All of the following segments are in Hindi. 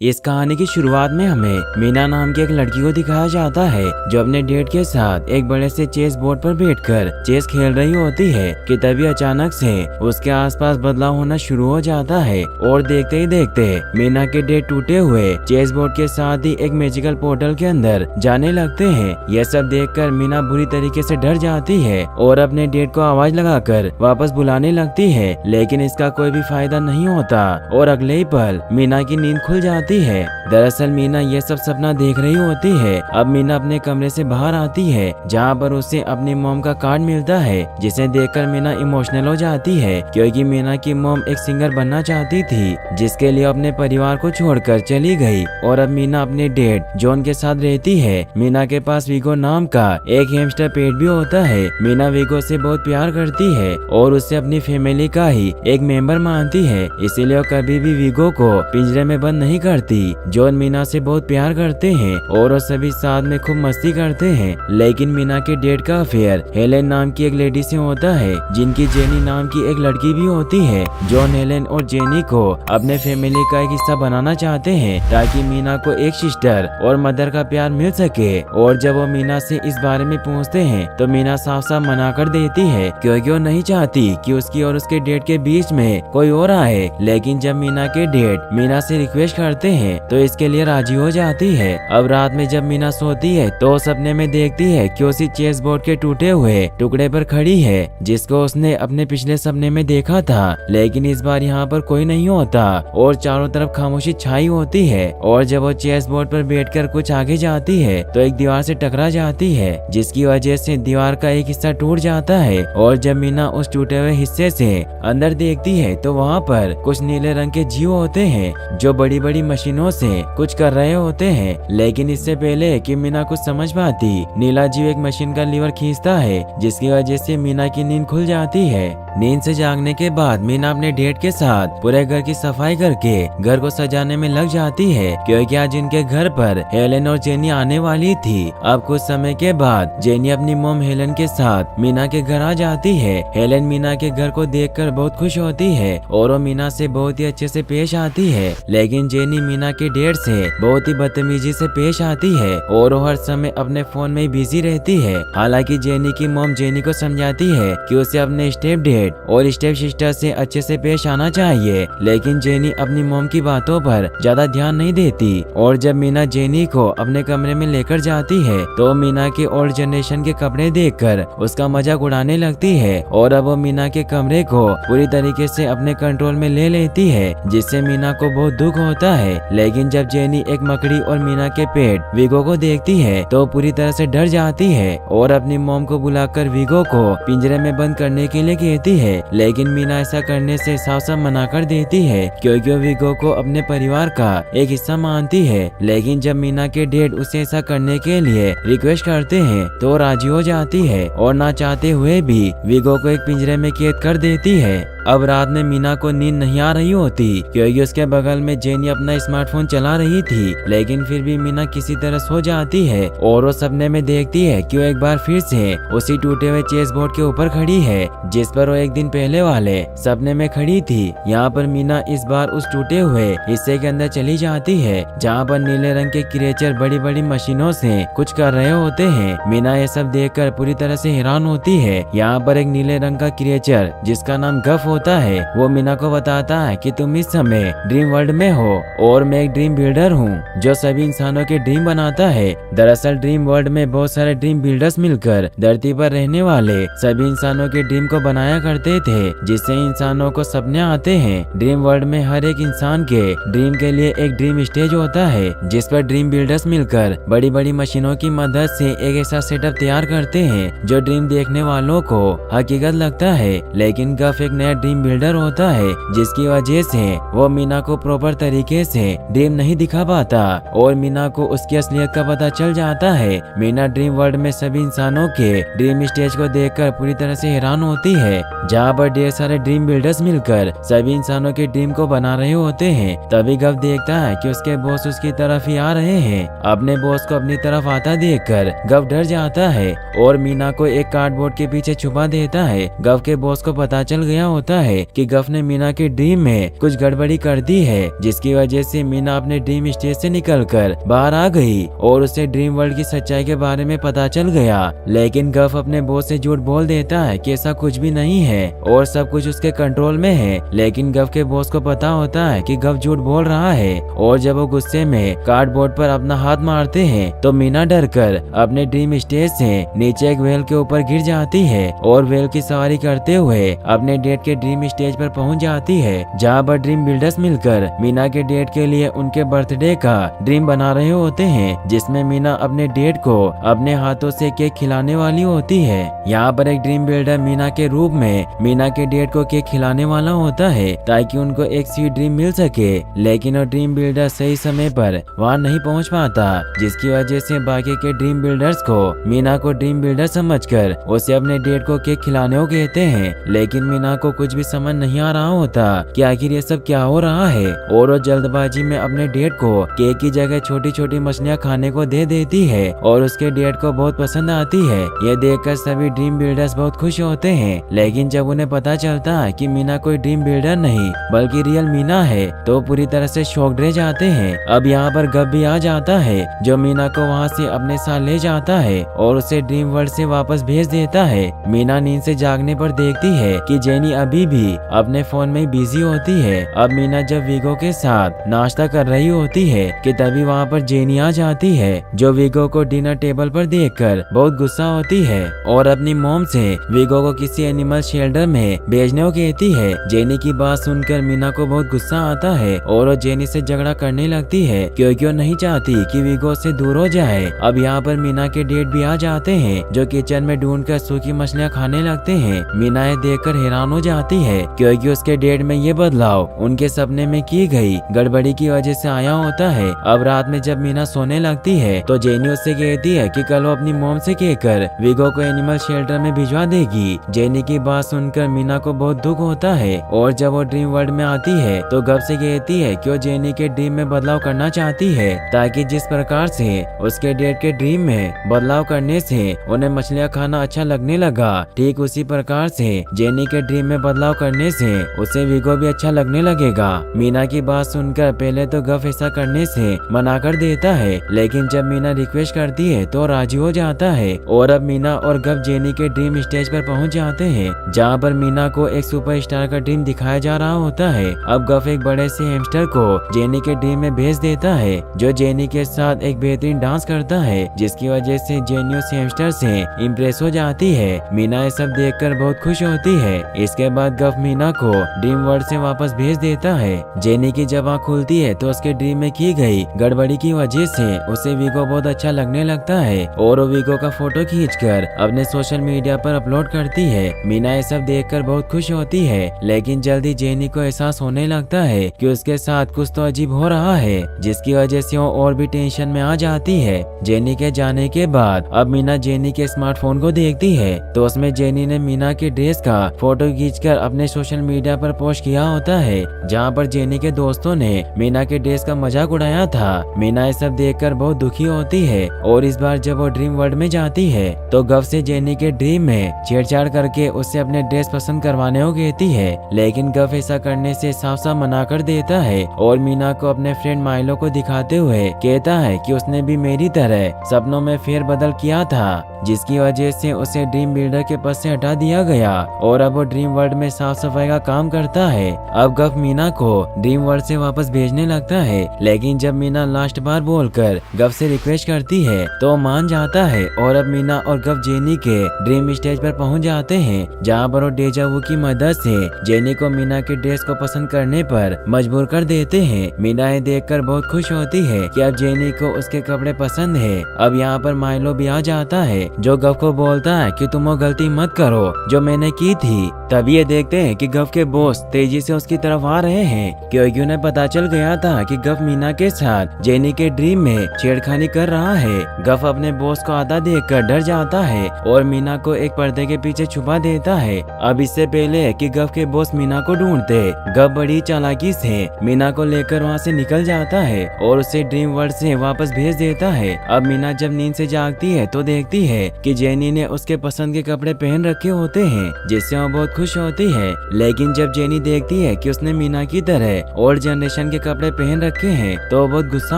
इस कहानी की शुरुआत में हमें मीना नाम की एक लड़की को दिखाया जाता है जो अपने डेट के साथ एक बड़े से चेस बोर्ड पर बैठकर चेस खेल रही होती है कि तभी अचानक से उसके आसपास बदलाव होना शुरू हो जाता है और देखते ही देखते मीना के डेट टूटे हुए चेस बोर्ड के साथ ही एक मैजिकल पोर्टल के अंदर जाने लगते हैं। यह सब देखकर मीना बुरी तरीके से डर जाती है और अपने डेट को आवाज लगाकर वापस बुलाने लगती है, लेकिन इसका कोई भी फायदा नहीं होता और अगले ही पल मीना की नींद खुल जाती है। दरअसल मीना ये सब सपना देख रही होती है। अब मीना अपने कमरे से बाहर आती है जहाँ पर उसे अपनी मॉम का कार्ड मिलता है, जिसे देखकर मीना इमोशनल हो जाती है क्योंकि मीना की मॉम एक सिंगर बनना चाहती थी जिसके लिए अपने परिवार को छोड़कर चली गई और अब मीना अपने डेड जॉन के साथ रहती है। मीना के पास वीगो नाम का एक हैमस्टर पेट भी होता है। मीना वीगो से बहुत प्यार करती है और उसे अपनी फैमिली का ही एक मेंबर मानती है, इसीलिए वो कभी भी वीगो को पिंजरे में बंद नहीं करती। जॉन मीना से बहुत प्यार करते हैं और वो सभी साथ में खूब मस्ती करते हैं, लेकिन मीना के डेड का अफेयर हेलेन नाम की एक लेडी से होता है जिनकी जेनी नाम की एक लड़की भी होती है। जॉन हेलेन और जेनी को अपने फैमिली का एक हिस्सा बनाना चाहते हैं ताकि मीना को एक सिस्टर और मदर का प्यार मिल सके, और जब वो मीना से इस बारे में पूछते हैं तो मीना साफ साफ मना कर देती है क्योंकि वो नहीं चाहती कि उसकी और उसके डेड के बीच में कोई और आए। लेकिन जब मीना के डेड मीना से रिक्वेस्ट करते हैं तो इसके लिए राजी हो जाती है। अब रात में जब मीना सोती है तो सपने में देखती है कि उसी चेस बोर्ड के टूटे हुए टुकड़े पर खड़ी है जिसको उसने अपने पिछले सपने में देखा था, लेकिन इस बार यहाँ पर कोई नहीं होता और चारों तरफ खामोशी छाई होती है। और जब वो चेस बोर्ड पर बैठकर कुछ आगे जाती है तो एक दीवार से टकरा जाती है जिसकी वजह से दीवार का एक हिस्सा टूट जाता है। और जब मीना उस टूटे हुए हिस्से से अंदर देखती है तो वहाँ पर कुछ नीले रंग के जीव होते हैं जो बड़ी बड़ी मशीनों से कुछ कर रहे होते हैं। लेकिन इससे पहले कि मीना कुछ समझ पाती, नीला जीव एक मशीन का लीवर खींचता है जिसकी वजह से मीना की नींद खुल जाती है। नींद से जागने के बाद मीना अपने डेट के साथ पूरे घर की सफाई करके घर को सजाने में लग जाती है क्योंकि आज इनके घर पर हेलेन और जेनी आने वाली थी। अब कुछ समय के बाद जेनी अपनी मॉम हेलेन के साथ मीना के घर आ जाती है। हेलेन मीना के घर को देखकर बहुत खुश होती है और वो मीना से बहुत ही अच्छे से पेश आती है, लेकिन जेनी मीना के डेट से बहुत ही बदतमीजी से पेश आती है और वो हर समय अपने फोन में बिजी रहती है। हालांकि जेनी की मॉम जेनी को समझाती है कि उसे अपने स्टेप डेड और स्टेप सिस्टर से अच्छे से पेश आना चाहिए, लेकिन जेनी अपनी मॉम की बातों पर ज्यादा ध्यान नहीं देती। और जब मीना जेनी को अपने कमरे में लेकर जाती है तो मीना के ओल्ड जनरेशन के कपड़े देखकर उसका मजाक उड़ाने लगती है और अब वो मीना के कमरे को पूरी तरीके से अपने कंट्रोल में ले लेती है, जिससे मीना को बहुत दुख होता है। लेकिन जब जेनी एक मकड़ी और मीना के पेट वीगो को देखती है तो पूरी तरह से डर जाती है और अपनी मॉम को बुलाकर वीगो को पिंजरे में बंद करने के लिए कहती है, लेकिन मीना ऐसा करने से साफ साफ मना कर देती है क्योंकि वो वीगो को अपने परिवार का एक हिस्सा मानती है। लेकिन जब मीना के डेड उसे ऐसा करने के लिए रिक्वेस्ट करते हैं तो राजी हो जाती है और ना चाहते हुए भी वीगो को एक पिंजरे में कैद कर देती है। अब रात में मीना को नींद नहीं आ रही होती क्योंकि उसके बगल में जेनी अपना स्मार्टफोन चला रही थी, लेकिन फिर भी मीना किसी तरह सो जाती है और वो सपने में देखती है कि वो एक बार फिर से उसी टूटे हुए चेस बोर्ड के ऊपर खड़ी है जिस पर वो एक दिन पहले वाले सपने में खड़ी थी। यहाँ पर मीना इस बार उस टूटे हुए हिस्से के अंदर चली जाती है जहाँ पर नीले रंग के क्रिएचर बड़ी बड़ी मशीनों से कुछ कर रहे होते हैं। मीना ये सब देखकर पूरी तरह से हैरान होती है। यहाँ पर एक नीले रंग का क्रिएचर जिसका नाम गफ होता है वो मीना को बताता है कि तुम इस समय ड्रीम वर्ल्ड में हो और मैं एक ड्रीम बिल्डर हूँ जो सभी इंसानों के ड्रीम बनाता है। दरअसल ड्रीम वर्ल्ड में बहुत सारे ड्रीम बिल्डर्स मिलकर धरती पर रहने वाले सभी इंसानों के ड्रीम को बनाया करते थे, जिससे इंसानों को सपने आते हैं। ड्रीम वर्ल्ड में हर एक इंसान के ड्रीम के लिए एक ड्रीम स्टेज होता है जिस पर ड्रीम बिल्डर्स मिलकर बड़ी बड़ी मशीनों की मदद से एक ऐसा सेटअप तैयार करते हैं जो ड्रीम देखने वालों को हकीकत लगता है। लेकिन गफ एक नया ड्रीम बिल्डर होता है जिसकी वजह से वो मीना को प्रॉपर तरीके से ड्रीम नहीं दिखा पाता और मीना को उसकी असलियत का पता चल जाता है। मीना ड्रीम वर्ल्ड में सभी इंसानों के ड्रीम स्टेज को देखकर पूरी तरह से हैरान होती है जहाँ पर ढेर सारे ड्रीम बिल्डर्स मिलकर सभी इंसानों के ड्रीम को बना रहे होते हैं। तभी गफ देखता है कि उसके बॉस उसकी तरफ ही आ रहे हैं। अपने बॉस को अपनी तरफ आता देखकर गफ डर जाता है और मीना को एक कार्डबोर्ड के पीछे छुपा देता है। गफ के बॉस को पता चल गया होता है कि गफ ने मीना के ड्रीम में कुछ गड़बड़ी कर दी है जिसकी वजह से मीना अपने ड्रीम स्टेज से निकलकर बाहर आ गई और उसे ड्रीम वर्ल्ड की सच्चाई के बारे में पता चल गया। लेकिन गफ अपने बॉस से झूठ बोल देता है कि ऐसा कुछ भी नहीं है और सब कुछ उसके कंट्रोल में है। लेकिन गफ के बॉस को पता होता है कि गफ झूठ बोल रहा है और जब वो गुस्से में कार्डबोर्ड पर अपना हाथ मारते हैं तो मीना डरकर अपने ड्रीम स्टेज से नीचे एक वेल के ऊपर गिर जाती है और वेल की सवारी करते हुए अपने डेट के ड्रीम स्टेज पर पहुंच जाती है, जहां पर ड्रीम बिल्डर्स मिलकर मीना के डेट के लिए उनके बर्थडे का ड्रीम बना रहे होते हैं, जिसमें मीना अपने डेट को अपने हाथों से केक खिलाने वाली होती है। यहाँ पर एक ड्रीम बिल्डर मीना के रूप में मीना के डेट को केक खिलाने वाला होता है ताकि उनको एक स्वीट ड्रीम मिल सके। लेकिन वो ड्रीम बिल्डर सही समय पर वहाँ नहीं पहुँच पाता, जिसकी वजह से बाकी के ड्रीम बिल्डर्स को मीना को ड्रीम बिल्डर समझकर उसे अपने डेट को केक खिलाने को कहते हैं। लेकिन मीना को कुछ भी समझ नहीं आ रहा होता कि आखिर ये सब क्या हो रहा है और वो जल्दबाजी में अपने डेट को केक की जगह छोटी छोटी मछलियाँ खाने को दे देती है और उसके डेट को बहुत पसंद आती है। ये देखकर सभी ड्रीम बिल्डर्स बहुत खुश होते हैं। लेकिन जब उन्हें पता चलता है कि मीना कोई ड्रीम बिल्डर नहीं बल्कि रियल मीना है तो पूरी तरह से शॉक्ड रह जाते हैं। अब यहाँ पर गब भी आ जाता है जो मीना को वहाँ से अपने साथ ले जाता है और उसे ड्रीम वर्ल्ड से वापस भेज देता है। मीना नींद से जागने पर देखती है कि जेनी अभी भी अपने फोन में बिजी होती है। अब मीना जब वीगो के साथ नाश्ता कर रही होती है कि तभी वहाँ पर जेनी आ जाती है जो वीगो को डिनर टेबल पर देखकर बहुत गुस्सा होती है और अपनी मॉम से वीगो को किसी एनिमल शेल्टर में भेजने को कहती है। जेनी की बात सुनकर मीना को बहुत गुस्सा आता है और वो जेनी से झगड़ा करने लगती है क्योंकि वो नहीं चाहती कि वीगो से दूर हो जाए। अब यहाँ पर मीना के डेट भी आ जाते हैं जो किचन में ढूंढकर सूखी मछलियाँ खाने लगते हैं। मीना ये देखकर हैरान हो जाती है क्योंकि उसके डेट में ये बदलाव उनके सपने में की गई गड़बड़ी की वजह से आया होता है। अब रात में जब मीना सोने लगती है तो जेनी उससे कहती है कि कल वो अपनी मॉम से कहकर वीगो को एनिमल शेल्टर में भिजवा देगी। जेनी की बात सुनकर मीना को बहुत दुख होता है और जब वो ड्रीम वर्ल्ड में आती है तो गब से कहती है कि वो जेनी के ड्रीम में बदलाव करना चाहती है ताकि जिस प्रकार से उसके डेट के ड्रीम में बदलाव करने से उन्हें मछलियाँ खाना अच्छा लगने लगा, ठीक उसी प्रकार से जेनी के ड्रीम में बदलाव करने से उसे वीगो भी अच्छा लगने लगेगा। मीना की बात सुनकर पहले तो गफ ऐसा करने से मना कर देता है, लेकिन जब मीना रिक्वेस्ट करती है तो राजी हो जाता है और अब मीना और गफ जेनी के ड्रीम स्टेज पर पहुंच जाते हैं जहां पर मीना को एक सुपरस्टार का ड्रीम दिखाया जा रहा होता है। अब गफ एक बड़े से हैमस्टर को जेनी के ड्रीम में भेज देता है जो जेनी के साथ एक बेहतरीन डांस करता है, जिसकी वजह से जेनी उस हैमस्टर से इम्प्रेस हो जाती है। मीना ये सब देखकर बहुत खुश होती है। इसके बाद गफ मीना को ड्रीम वर्ल्ड से वापस भेज देता है। जेनी की जब आँख खुलती है तो उसके ड्रीम में की गई गड़बड़ी की वजह से उसे वीगो बहुत अच्छा लगने लगता है और वो वीगो का फोटो खींचकर अपने सोशल मीडिया पर अपलोड करती है। मीना ये सब देखकर बहुत खुश होती है, लेकिन जल्दी जेनी को एहसास होने लगता है कि उसके साथ कुछ तो अजीब हो रहा है, जिसकी वजह से वो और भी टेंशन में आ जाती है। जेनी के जाने के बाद अब मीना जेनी के स्मार्टफोन को देखती है तो उसमें जेनी ने मीना के ड्रेस का फोटो खींचकर अपने सोशल मीडिया पर पोस्ट किया होता है, जहां पर जेनी के दोस्तों ने मीना के ड्रेस का मजाक उड़ाया था। मीना ये सब देखकर बहुत दुखी होती है और इस बार जब वो ड्रीम वर्ल्ड में जाती है तो गफ से जेनी के ड्रीम में छेड़छाड़ करके उससे अपने ड्रेस पसंद करवाने को कहती है, लेकिन गफ ऐसा करने से साफ साफ मना कर देता है और मीना को अपने फ्रेंड माइलो को दिखाते हुए कहता है कि उसने भी मेरी तरह सपनों में फेर बदल किया था, जिसकी वजह से उसे ड्रीम बिल्डर के पद से हटा दिया गया और अब वो ड्रीम वर्ल्ड में साफ सफाई का काम करता है। अब गफ मीना को ड्रीम वर्ल्ड से वापस भेजने लगता है, लेकिन जब मीना लास्ट बार बोलकर गफ से रिक्वेस्ट करती है तो मान जाता है और अब मीना और गफ जेनी के ड्रीम स्टेज पर पहुंच जाते हैं, जहां पर वो डेजा वू की मदद से जेनी को मीना के ड्रेस को पसंद करने पर मजबूर कर देते हैं। मीना ये देखकर बहुत खुश होती है कि अब जेनी को उसके कपड़े पसंद है। अब यहाँ पर माइलो भी आ जाता है जो गफ को बोलता है कि तुम वो गलती मत करो जो मैंने की थी। तभी ये देखते हैं कि गफ के बॉस तेजी से उसकी तरफ आ रहे हैं क्योंकि उन्हें पता चल गया था कि गफ मीना के साथ जेनी के ड्रीम में छेड़खानी कर रहा है। गफ अपने बॉस को आधा देखकर डर जाता है और मीना को एक पर्दे के पीछे छुपा देता है। अब इससे पहले कि गफ के बॉस मीना को ढूंढते, गफ बड़ी चालाकी से मीना को लेकर वहाँ से निकल जाता है और उसे ड्रीम वर्ल्ड से वापस भेज देता है। अब मीना जब नींद से जागती है तो देखती है है कि जेनी ने उसके पसंद के कपड़े पहन रखे होते हैं, जिससे वो बहुत खुश होती है। लेकिन जब जेनी देखती है कि उसने मीना की तरह ओल्ड जनरेशन के कपड़े पहन रखे हैं तो वो बहुत गुस्सा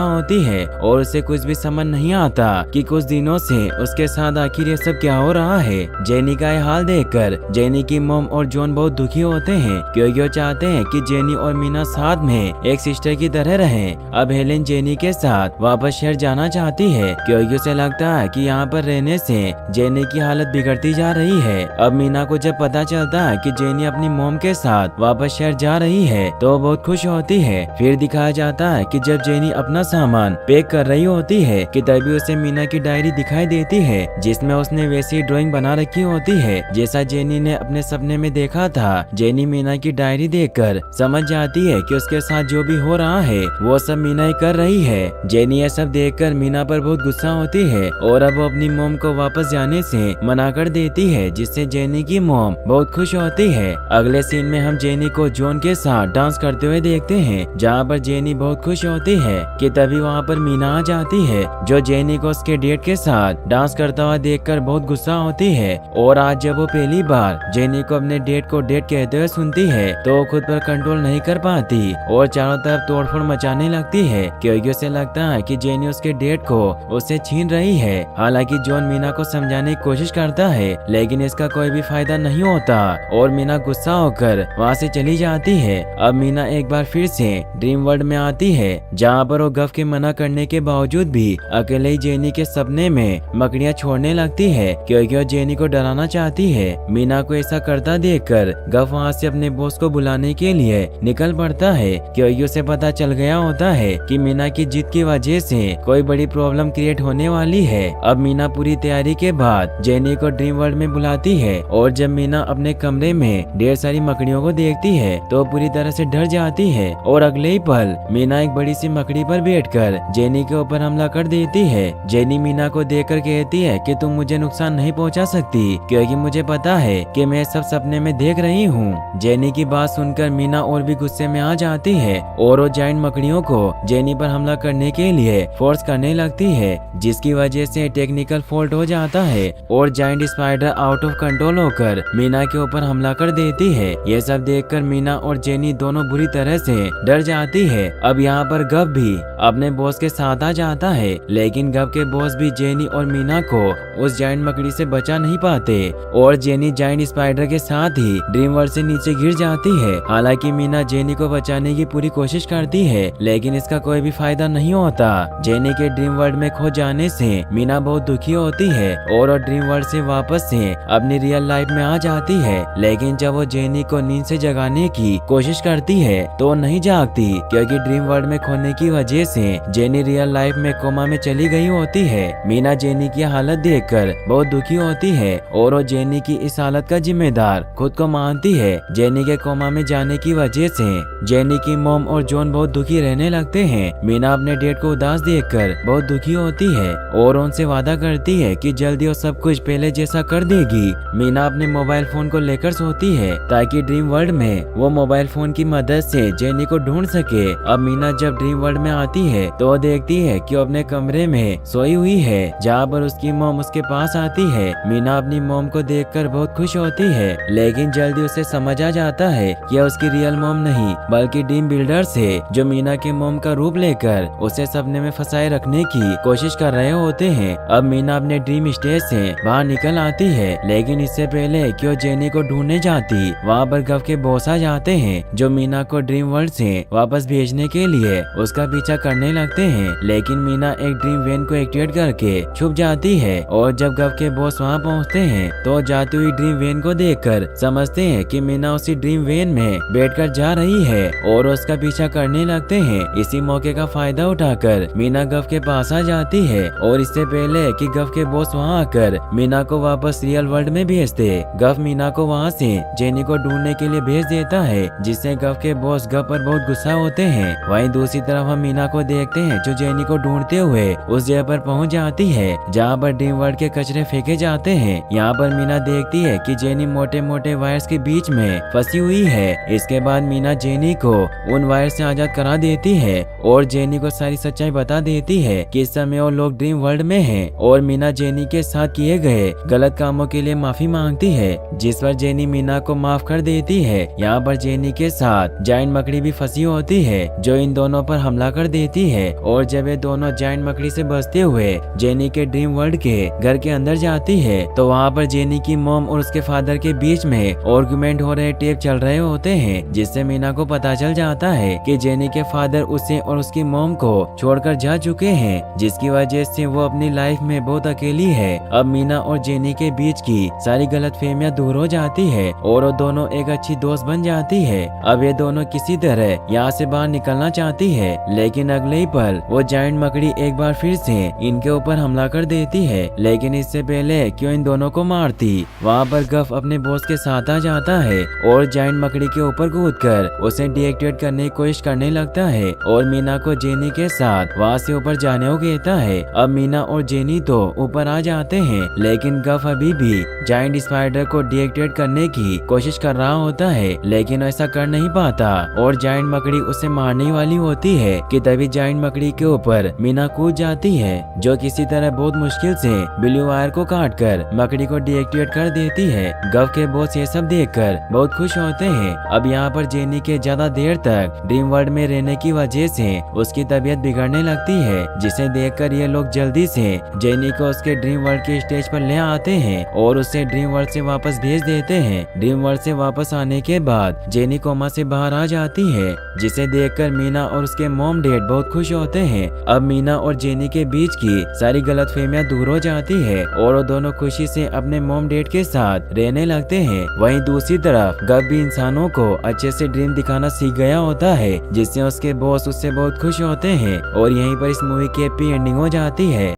होती है और उसे कुछ भी समझ नहीं आता कि कुछ दिनों से उसके साथ आखिर ये सब क्या हो रहा है। जेनी का यह हाल देखकर जेनी की मॉम और जॉन बहुत दुखी होते हैं क्योंकि वो चाहते हैं कि जेनी और मीना साथ में एक सिस्टर की तरह रहें। अब हेलेन जेनी के साथ वापस शहर जाना चाहती है क्योंकि उसे लगता है कि यहाँ पर रहने से जेनी की हालत बिगड़ती जा रही है। अब मीना को जब पता चलता है कि जेनी अपनी मॉम के साथ वापस शहर जा रही है तो वो बहुत खुश होती है। फिर दिखाया जाता है कि जब जेनी अपना सामान पैक कर रही होती है कि तभी उसे मीना की डायरी दिखाई देती है जिसमें उसने वैसी ड्राइंग बना रखी होती है जैसा जेनी ने अपने सपने में देखा था। जेनी मीना की डायरी देखकर समझ जाती है कि उसके साथ जो भी हो रहा है वो सब मीना ही कर रही है। जेनी ये सब देखकर मीना पर बहुत गुस्सा होती है और अब वो अपनी मॉम को वापस जाने से मना कर देती है, जिससे जेनी की मॉम बहुत खुश होती है। अगले सीन में हम जेनी को जॉन के साथ डांस करते हुए देखते हैं, जहाँ पर जेनी बहुत खुश होती है कि तभी वहाँ पर मीना आ जाती है जो जेनी को उसके डेट के साथ डांस करता हुआ देखकर बहुत गुस्सा होती है। और आज जब वो पहली बार जेनी को अपने डेट को डेट कहते हुए सुनती है तो वो खुद पर कंट्रोल नहीं कर पाती और चारों तरफ तोड़फोड़ मचाने लगती है क्योंकि उसे लगता है कि जेनी उसके डेट को उससे छीन रही है। हालांकि जॉन मीना को समझाने की कोशिश करता है लेकिन इसका कोई भी फायदा नहीं होता और मीना गुस्सा होकर वहाँ से चली जाती है। अब मीना एक बार फिर से ड्रीम वर्ल्ड में आती है जहाँ पर वो गफ के मना करने के बावजूद भी अकेले ही जेनी के सपने में मकड़ियाँ छोड़ने लगती है क्योंकि वो जेनी को डराना चाहती है। मीना को ऐसा करता देखकर गफ वहाँ से अपने बॉस को बुलाने के लिए निकल पड़ता है क्योंकि उसे पता चल गया होता है कि मीना की जिद की वजह से कोई बड़ी प्रॉब्लम क्रिएट होने वाली है। अब मीना पूरी तैयारी के बाद जेनी को ड्रीम वर्ल्ड में बुलाती है और जब मीना अपने कमरे में ढेर सारी मकड़ियों को देखती है तो पूरी तरह से डर जाती है और अगले ही पल मीना एक बड़ी सी मकड़ी पर बैठकर जेनी के ऊपर हमला कर देती है। जेनी मीना को देखकर कहती है कि तुम मुझे नुकसान नहीं पहुंचा सकती क्योंकि मुझे पता है कि मैं सब सपने में देख रही हूँ। जेनी की बात सुनकर मीना और भी गुस्से में आ जाती है और वो जायंट मकड़ियों को जेनी पर हमला करने के लिए फोर्स करने लगती है, जिसकी वजह से टेक्निकल फॉल्ट हो जाता है और giant spider out of control होकर मीना के ऊपर हमला कर देती है। ये सब देखकर मीना और जेनी दोनों बुरी तरह से डर जाती है। अब यहाँ पर गफ भी अपने बॉस के साथ आ जाता है लेकिन गफ के बॉस भी जेनी और मीना को उस जायंट मकड़ी से बचा नहीं पाते और जेनी जायंट स्पाइडर के साथ ही ड्रीम वर्ल्ड से नीचे गिर जाती है। हालांकि मीना जेनी को बचाने की पूरी कोशिश करती है लेकिन इसका कोई भी फायदा नहीं होता। जेनी के ड्रीम वर्ल्ड में खो जाने से मीना बहुत दुखी होती है और वो ड्रीम वर्ल्ड से वापस से अपनी रियल लाइफ में आ जाती है। लेकिन जब वो जेनी को नींद से जगाने की कोशिश करती है तो नहीं जागती क्योंकि ड्रीम वर्ल्ड में खोने की वजह से जेनी रियल लाइफ में कोमा में चली गई होती है। मीना जेनी की हालत देखकर बहुत दुखी होती है और वो जेनी की इस हालत का जिम्मेदार खुद को मानती है। जेनी के कोमा में जाने की वजह से जेनी की मॉम और जॉन बहुत दुखी रहने लगते हैं। मीना अपने डेट को उदास देखकर बहुत दुखी होती है और उनसे वादा करती है कि जल्दी वो सब कुछ पहले जैसा कर देगी। मीना अपने मोबाइल फोन को लेकर सोती है ताकि ड्रीम वर्ल्ड में वो मोबाइल फोन की मदद से जेनी को ढूंढ सके। अब मीना जब ड्रीम वर्ल्ड में आती है तो वो देखती है कि वो अपने कमरे में सोई हुई है, जहाँ पर उसकी मॉम उसके पास आती है। मीना अपनी मॉम को देखकर बहुत खुश होती है लेकिन जल्दी उसे समझ आ जाता है कि उसकी रियल मॉम नहीं बल्कि ड्रीम बिल्डर्स है जो मीना के मॉम का रूप लेकर उसे सपने में फंसाए रखने की कोशिश कर रहे होते हैं। अब मीना अपने ड्रीम स्टेज से बाहर निकल आती है लेकिन इससे पहले कि वो जेनी को ढूंढने जाती वहाँ पर गफ के बॉस आ जाते हैं जो मीना को ड्रीम वर्ल्ड से वापस भेजने के लिए उसका पीछा करने लगते हैं। लेकिन मीना एक ड्रीम वैन को एक्टिवेट करके छुप जाती है और जब गफ के बॉस वहाँ पहुँचते हैं तो जाती हुई ड्रीम वैन को देखकर समझते हैं कि मीना उसी ड्रीम वैन में बैठकर जा रही है और उसका पीछा करने लगते हैं। इसी मौके का फायदा उठाकर मीना गफ के पास आ जाती है और इससे पहले कि गफ के बॉस वहाँ आकर मीना को वापस रियल वर्ल्ड में भेज दे, गफ मीना को वहाँ से जेनी को ढूंढने के लिए भेज देता है, जिससे गफ के बॉस गफ पर बहुत गुस्सा होते हैं। वहीं दूसरी तरफ हम मीना को देखते हैं जो जेनी को ढूंढते हुए उस जगह पर पहुँच जाती है जहाँ पर ड्रीम वर्ल्ड के कचरे फेंके जाते हैं। यहाँ पर मीना देखती है कि जेनी मोटे मोटे वायर्स के बीच में फंसी हुई है। इसके बाद मीना जेनी को उन वायर से आजाद करा देती है और जेनी को सारी सच्चाई बता देती है कि इस समय वो लोग ड्रीम वर्ल्ड में हैं और मीना जेनी जेनी के साथ किए गए गलत कामों के लिए माफी मांगती है, जिस पर जेनी मीना को माफ कर देती है। यहाँ पर जेनी के साथ जायंट मकड़ी भी फंसी होती है जो इन दोनों पर हमला कर देती है। और जब ये दोनों जायंट मकड़ी से बचते हुए जेनी के ड्रीम वर्ल्ड के घर के अंदर जाती है तो वहाँ पर जेनी की मॉम और उसके फादर के बीच में आर्गुमेंट हो रहे टेप चल रहे होते हैं, जिससे मीना को पता चल जाता है कि जेनी के फादर उसे और उसकी मॉम को छोड़कर जा चुके हैं, जिसकी वजह से वो अपनी लाइफ में बहुत अकेली है। अब मीना और जेनी के बीच की सारी गलतफहमियां दूर हो जाती है और वो दोनों एक अच्छी दोस्त बन जाती है। अब ये दोनों किसी तरह यहाँ से बाहर निकलना चाहती है, लेकिन अगले ही पल वो जायंट मकड़ी एक बार फिर से इनके ऊपर हमला कर देती है। लेकिन इससे पहले क्यों इन दोनों को मारती, वहाँ पर गफ अपने बॉस के साथ आ जाता है और जायंट मकड़ी के ऊपर कूदकर उसे डीएक्टिवेट करने की कोशिश करने लगता है और मीना को जेनी के साथ वहाँ से ऊपर जाने को कहता है। अब मीना और जेनी तो ऊपर आ जाते हैं, लेकिन गफ अभी भी जायंट स्पाइडर को डीएक्टिवेट करने की कोशिश कर रहा होता है, लेकिन ऐसा कर नहीं पाता और जायंट मकड़ी उसे मारने वाली होती है कि तभी जायंट मकड़ी के ऊपर मीना कूद जाती है, जो किसी तरह बहुत मुश्किल से ब्लू वायर को काटकर मकड़ी को डीएक्टिवेट कर देती है। गफ के बॉस ये सब देखकर बहुत खुश होते हैं। अब यहाँ पर जेनी के ज्यादा देर तक ड्रीम वर्ल्ड में रहने की वजह से उसकी तबीयत बिगड़ने लगती है, जिसे देखकर ये लोग जल्दी से जेनी को उसके ड्रीम वर्ल्ड के स्टेज पर ले आते हैं और उसे ड्रीम वर्ल्ड से वापस भेज देते हैं। ड्रीम वर्ल्ड से वापस आने के बाद जेनी कोमा से बाहर आ जाती है, जिसे देखकर मीना और उसके मॉम डैड बहुत खुश होते हैं। अब मीना और जेनी के बीच की सारी गलतफहमियां दूर हो जाती है और वो दोनों खुशी से अपने मॉम डैड के साथ रहने लगते हैं। वहीं दूसरी तरफ गफ भी इंसानों को अच्छे से ड्रीम दिखाना सीख गया होता है, जिससे उसके बॉस उससे बहुत खुश होते हैं और यहीं पर इस मूवी की हैप्पी एंडिंग हो जाती है।